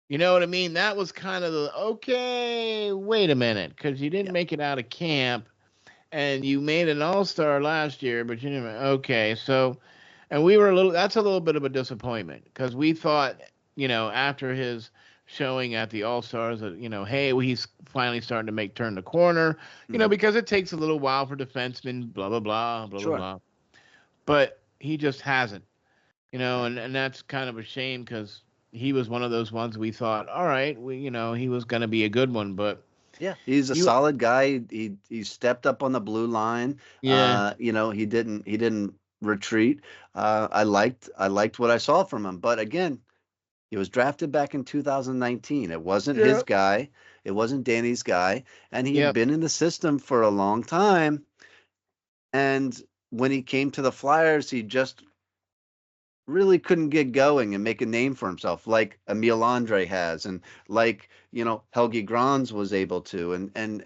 you know what I mean? That was kind of the okay. Wait a minute, because you didn't yeah. make it out of camp, and you made an All Star last year, but you didn't. Okay, so and we were a little. That's a little bit of a disappointment because we thought, after his showing at the All Stars, that hey, well, he's finally starting to turn the corner. Hmm. Because it takes a little while for defensemen, blah blah blah, blah blah Sure. blah. But he just hasn't. Right. And that's kind of a shame because he was one of those ones we thought, all right, he was going to be a good one, but Yeah, he's a You, solid guy. He stepped up on the blue line. yeah, He didn't retreat. I liked what I saw from him. But again, he was drafted back in 2019. It wasn't his yep, guy. It wasn't Danny's guy, and he had yep, been in the system for a long time. And when he came to the Flyers, he just really couldn't get going and make a name for himself like Emil Andre has, and like Helgi Grans was able to, and in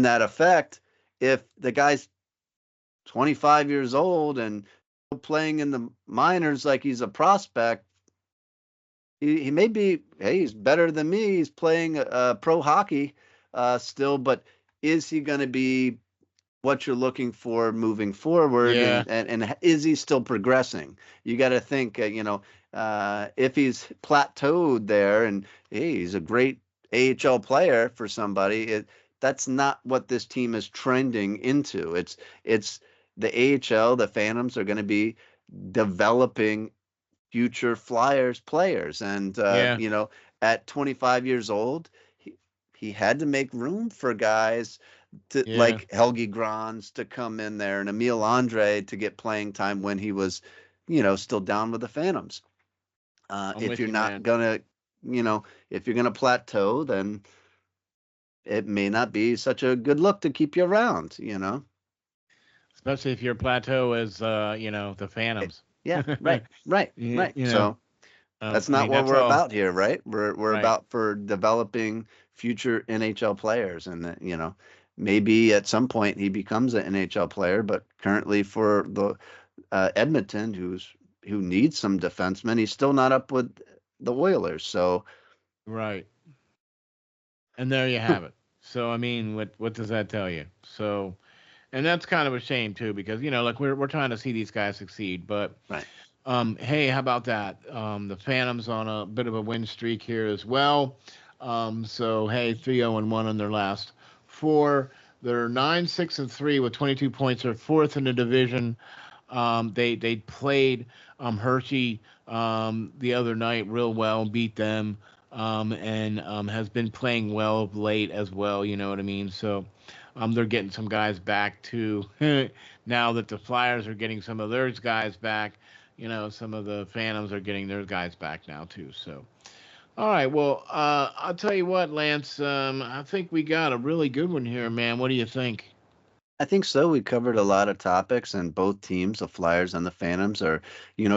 that effect, if the guy's 25 years old and playing in the minors like he's a prospect, he may be, hey, he's better than me. He's playing pro hockey still, but is he going to be what you're looking for moving forward, yeah. and is he still progressing? You got to think, if he's plateaued there, and hey, he's a great AHL player for somebody, that's not what this team is trending into. It's the AHL. The Phantoms are going to be developing future Flyers players, and Yeah, at 25 years old, he had to make room for guys yeah. like Helgi Grans to come in there, and Emil Andre to get playing time when he was, still down with the Phantoms. I'm If with you're you, not man. gonna, if you're gonna plateau, then it may not be such a good look to keep you around. Especially if your plateau is, the Phantoms. Yeah, right, right, you, right. you know, So that's I not mean, what that's we're all about here, right? We're right. about for developing future NHL players, and maybe at some point he becomes an NHL player, but currently for the Edmonton, who needs some defensemen, he's still not up with the Oilers. So Right. And there you have it. So I mean, what does that tell you? So, and that's kind of a shame too, because like we're trying to see these guys succeed, but right, hey, how about that? The Phantoms on a bit of a win streak here as well. So hey, 3-0-1 on their last four. They're 9-6-3 with 22 points. They're fourth in the division. They played Hershey the other night real well, beat them, and has been playing well of late as well. You know what I mean? So they're getting some guys back too. Now that the Flyers are getting some of their guys back, some of the Phantoms are getting their guys back now too. So. All right, well, I'll tell you what, Lance. I think we got a really good one here, man. What do you think? I think so. We covered a lot of topics, and both teams, the Flyers and the Phantoms, are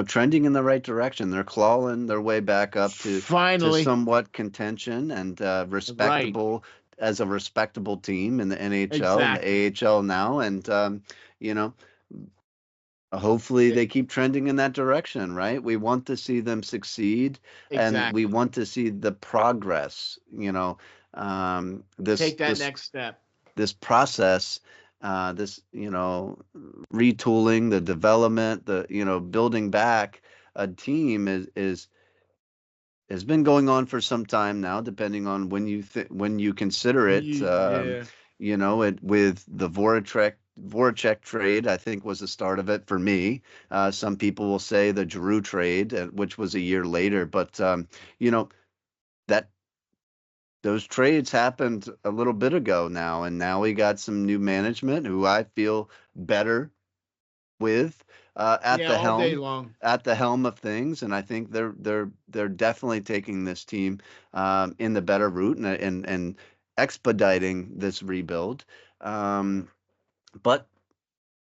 trending in the right direction. They're clawing their way back up to Finally, somewhat contention, and right? respectable, as a respectable team in the NHL and the Exactly. AHL now, and you know hopefully E- they keep trending in that direction, right? We want to see them succeed, and we Exactly. want to see the progress. This Take that this next step. this process, this retooling, the development, the building back a team is has been going on for some time now, depending on when you consider it. Yeah. It with the Voracek trade, I think was the start of it for me. Some people will say the Giroux trade, which was a year later, but you know that those trades happened a little bit ago now, and now we got some new management who I feel better with at Yeah, the all day helm long. of things, and I think they're definitely taking this team in the better route, and expediting this rebuild. Um, but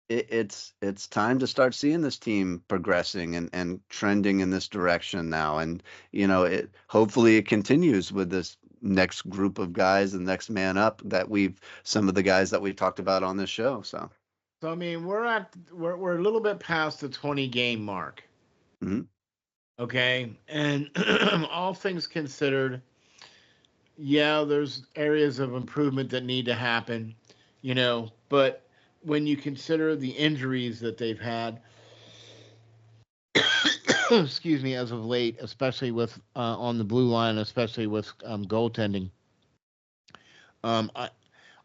it's time to start seeing this team progressing and trending in this direction now, and it hopefully it continues with this next group of guys, the next man up, that we've some of the guys that we've talked about on this show. So So I mean, we're a little bit past the 20 game mark. mhm. Okay, and all things considered, yeah, there's areas of improvement that need to happen, but when you consider the injuries that they've had, excuse me, as of late, especially with on the blue line, especially with goaltending, I,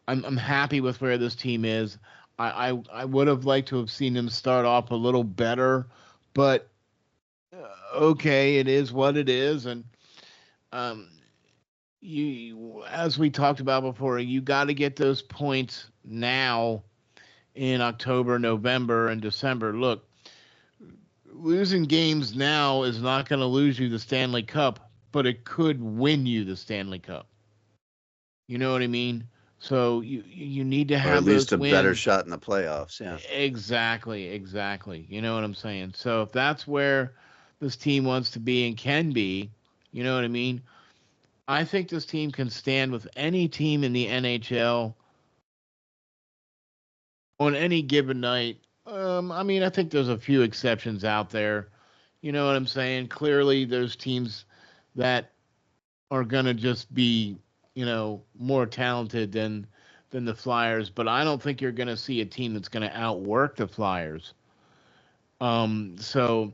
I'm happy with where this team is. I would have liked to have seen them start off a little better, but okay, it is what it is, and um, as we talked about before, you got to get those points now in October, November, and December. Look, losing games now is not going to lose you the Stanley Cup, but it could win you the Stanley Cup. You know what I mean? So you need to Or at have least those a better wins. shot in the playoffs. Yeah. Exactly, exactly. You know what I'm saying? So if that's where this team wants to be and can be, you know what I mean? I think this team can stand with any team in the NHL on any given night. I mean, I think there's a few exceptions out there. You know what I'm saying? Clearly, there's teams that are gonna just be, more talented than the Flyers, but I don't think you're gonna see a team that's gonna outwork the Flyers. So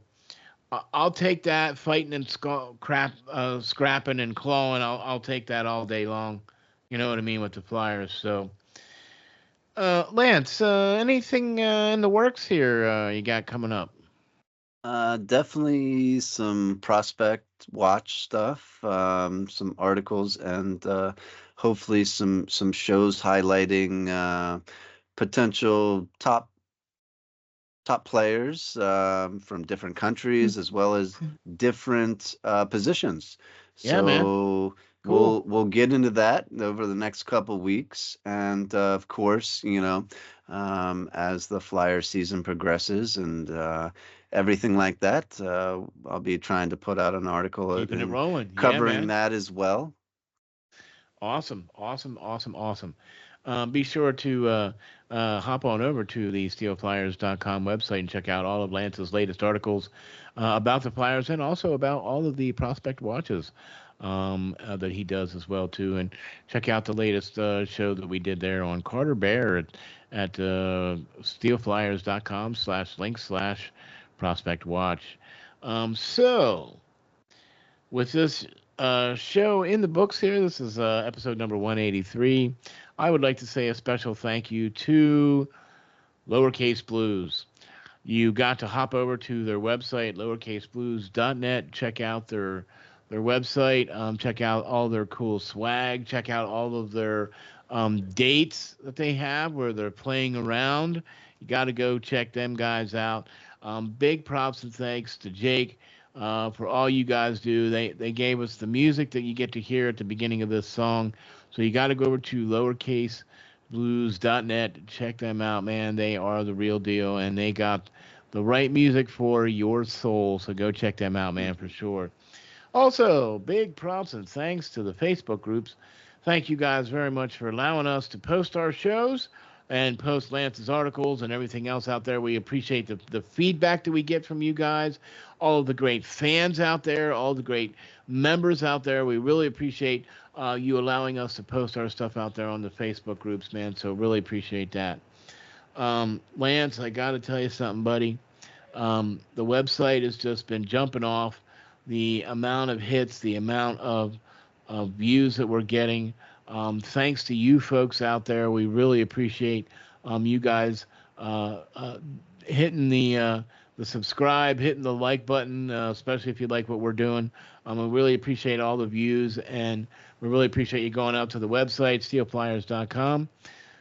I'll take that fighting and scrapping and clawing. I'll take that all day long. You know what I mean with the Flyers. So, Lance, anything in the works here you got coming up? Definitely some prospect watch stuff, some articles, and hopefully some shows highlighting potential top players from different countries as well as different positions. Yeah, man. So Cool. we'll get into that over the next couple weeks, and of course, as the Flyer season progresses and everything like that, I'll be trying to put out an article Keeping it and rolling. Yeah, covering man. that as well. Awesome, awesome, awesome, awesome. Be sure to hop on over to the steelflyers.com website and check out all of Lance's latest articles about the Flyers and also about all of the prospect watches that he does as well too. And check out the latest show that we did there on Carter Bear at steelflyers.com/link/prospect watch. So with this show in the books here, this is episode number 183. I would like to say a special thank you to Lowercase Blues. You got to hop over to their website, lowercaseblues.net, check out their website, check out all their cool swag, check out all of their dates that they have where they're playing around. You got to go check them guys out. Big props and thanks to Jake for all you guys do. They gave us the music that you get to hear at the beginning of this song. So you got to go over to lowercaseblues.net to check them out, man. They are the real deal, and they got the right music for your soul. So go check them out, man, for sure. Also, big props and thanks to the Facebook groups. Thank you guys very much for allowing us to post our shows and post Lance's articles and everything else out there. We appreciate the feedback that we get from you guys, all of the great fans out there, all the great members out there. We really appreciate you allowing us to post our stuff out there on the Facebook groups, man. So really appreciate that. Lance, I got to tell you something, buddy. The website has just been jumping off. The amount of hits, the amount of views that we're getting. Thanks to you folks out there. We really appreciate you guys hitting the subscribe, hitting the like button, especially if you like what we're doing. We really appreciate all the views, and we really appreciate you going out to the website, steelflyers.com.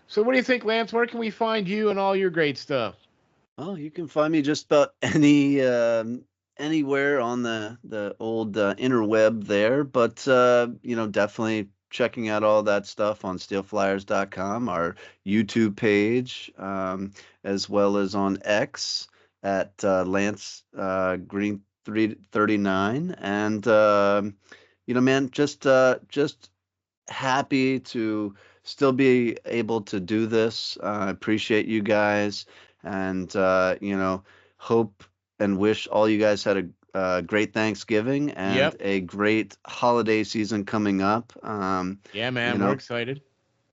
So what do you think, Lance? Where can we find you and all your great stuff? Oh, you can find me just about anywhere on the old interweb there, but definitely checking out all that stuff on steelflyers.com, our YouTube page, as well as on X at Lance Green 339, and man, just happy to still be able to do this. I appreciate you guys, and hope and wish all you guys had a great Thanksgiving and Yep. a great holiday season coming up. Yeah, You man, we're know, excited.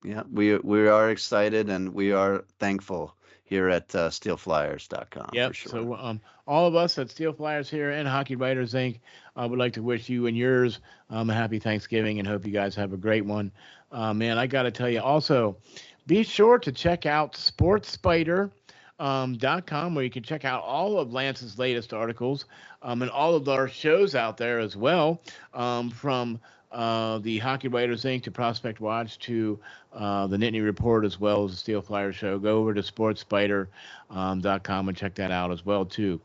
yeah, we are excited and we are thankful here at steelflyers.com for Yep. sure. So, all of us at Steel Flyers here and Hockey Writers Inc. Would like to wish you and yours a happy Thanksgiving and hope you guys have a great one. Man, I got to tell you also, be sure to check out sportspider.com where you can check out all of Lance's latest articles and all of our shows out there as well from the Hockey Writers Ink to Prospect Watch to the Nittany Report as well as the Steel Flyer Show. Go over to sportspider.com and check that out as well too.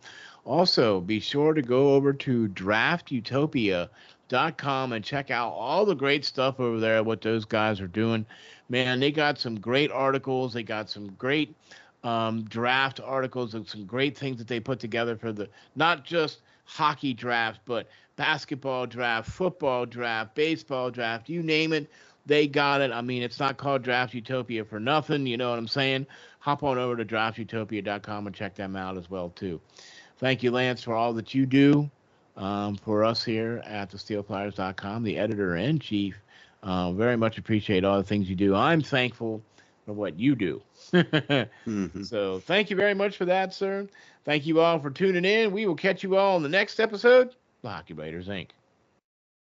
Also, be sure to go over to draftutopia.com and check out all the great stuff over there, what those guys are doing. Man, they got some great articles. They got some great draft articles and some great things that they put together for the not just hockey draft, but basketball draft, football draft, baseball draft, you name it, they got it. I mean, it's not called Draft Utopia for nothing. You know what I'm saying? Hop on over to draftutopia.com and check them out as well too. Thank you, Lance, for all that you do for us here at the SteelFlyers.com, the editor-in-chief. Very much appreciate all the things you do. I'm thankful for what you do. Mm-hmm. So thank you very much for that, sir. Thank you all for tuning in. We will catch you all in the next episode of Hockey Writers Ink.